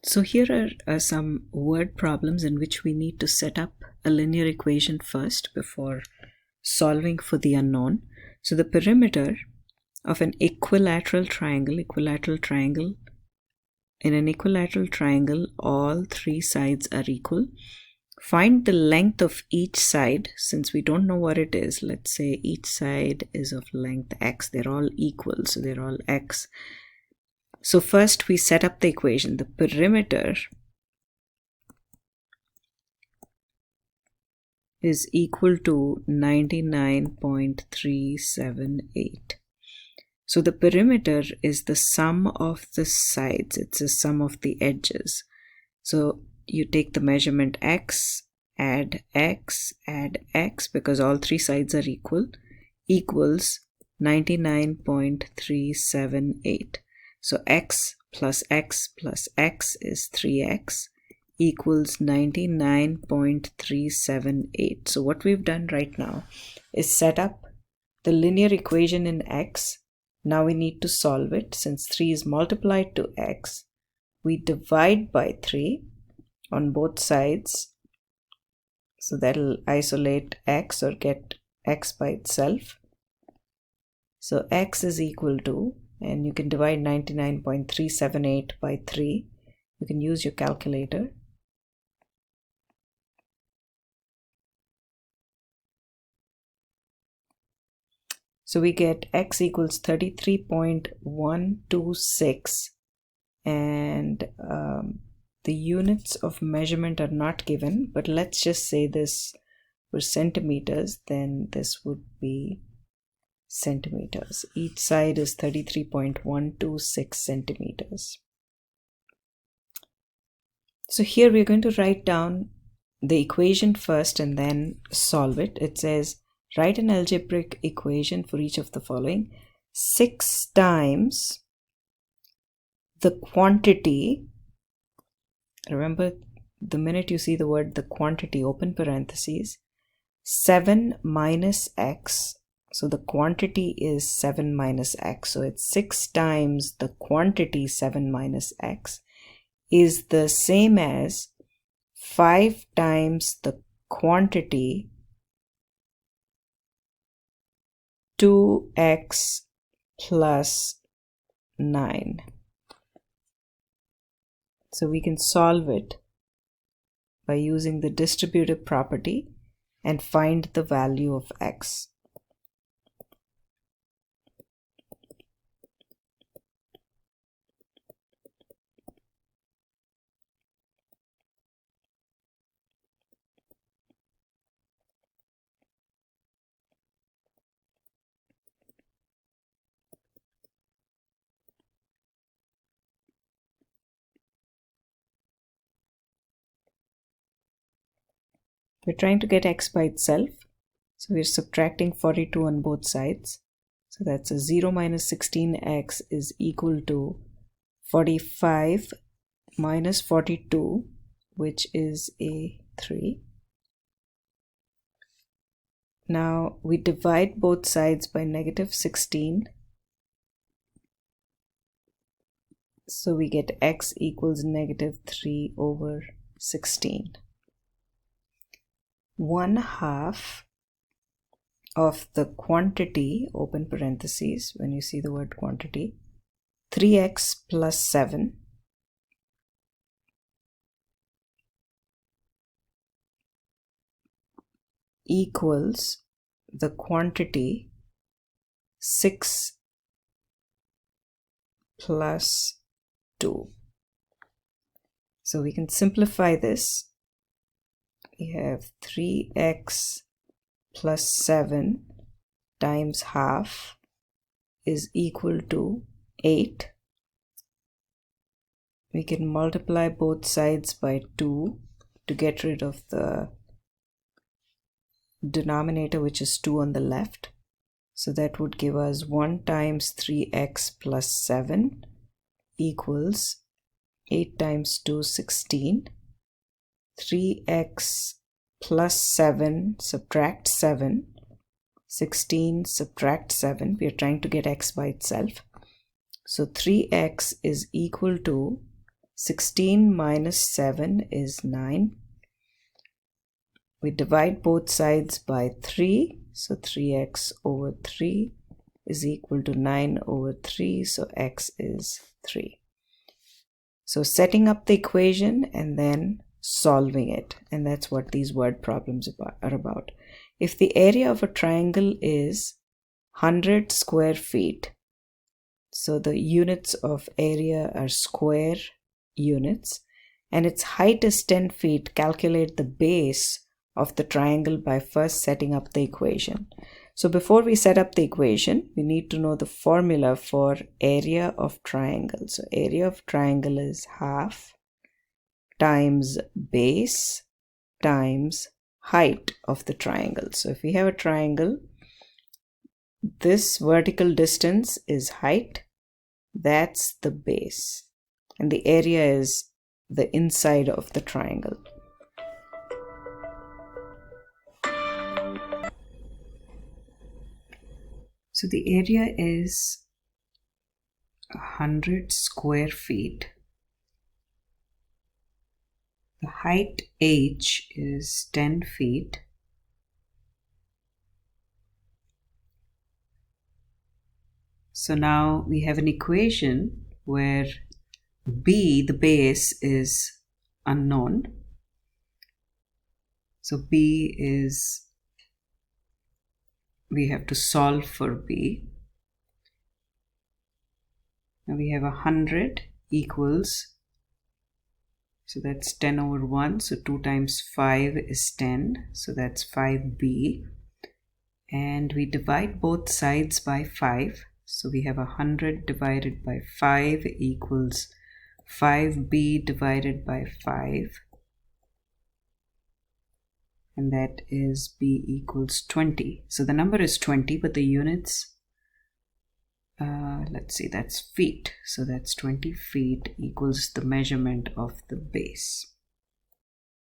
So here are some word problems in which we need to set up a linear equation first before solving for the unknown. So the perimeter of an equilateral triangle, in an equilateral triangle, all three sides are equal. Find the length of each side. Since we don't know what it is, let's say each side is of length x. They're all equal, so they're all x. So first we set up the equation. The perimeter is equal to 99.378. So the perimeter is the sum of the sides. It's the sum of the edges. So you take the measurement x, add x, because all three sides are equal, equals 99.378. So x plus x plus x is 3x equals 99.378. So what we've done right now is set up the linear equation in x. Now we need to solve it. Since 3 is multiplied to x, we divide by 3 on both sides. So that'll isolate x or get x by itself. So x is equal to, and you can divide 99.378 by 3. You can use your calculator. So we get x equals 33.126, and the units of measurement are not given, but let's just say this were centimeters, then this would be centimeters. Each side is 33.126 centimeters. So here we're going to write down the equation first and then solve it. It says, write an algebraic equation for each of the following. 6 times the quantity, remember the minute you see the word the quantity, open parentheses, 7 minus x. So the quantity is 7 minus x. So it's 6 times the quantity 7 minus x is the same as 5 times the quantity 2x plus 9. So we can solve it by using the distributive property and find the value of x. We're trying to get x by itself, so we're subtracting 42 on both sides. So that's a 0 minus 16x is equal to 45 minus 42, which is a 3. Now we divide both sides by negative 16. So we get x equals negative 3 over 16. 1/2 of the quantity, open parentheses, when you see the word quantity, 3x plus 7 equals the quantity 6 plus 2. So we can simplify this. We have 3x plus 7 times half is equal to 8. We can multiply both sides by 2 to get rid of the denominator, which is 2 on the left. So that would give us 1 times 3x plus 7 equals 8 times 2, 16. 3x plus 7 subtract 7, 16 subtract 7. We are trying to get x by itself. So 3x is equal to 16 minus 7 is 9. We divide both sides by 3, so 3x over 3 is equal to 9 over 3, so x is 3. So setting up the equation and then solving it, and that's what these word problems are about. If the area of a triangle is 100 square feet, so the units of area are square units, and its height is 10 feet, calculate the base of the triangle by first setting up the equation. So before we set up the equation, we need to know the formula for area of triangle. So area of triangle is half times base times height of the triangle. So if we have a triangle, this vertical distance is height, that's the base, and the area is the inside of the triangle. So the area is 100 square feet. The height h is 10 feet. So now we have an equation where b, the base, is unknown. So b is, we have to solve for b. Now we have 100 equals, so that's 10 over 1, so 2 times 5 is 10, so that's 5b. And we divide both sides by 5, so we have 100 divided by 5 equals 5b divided by 5. And that is b equals 20. So the number is 20, but the units, let's see, that's feet. So that's 20 feet equals the measurement of the base.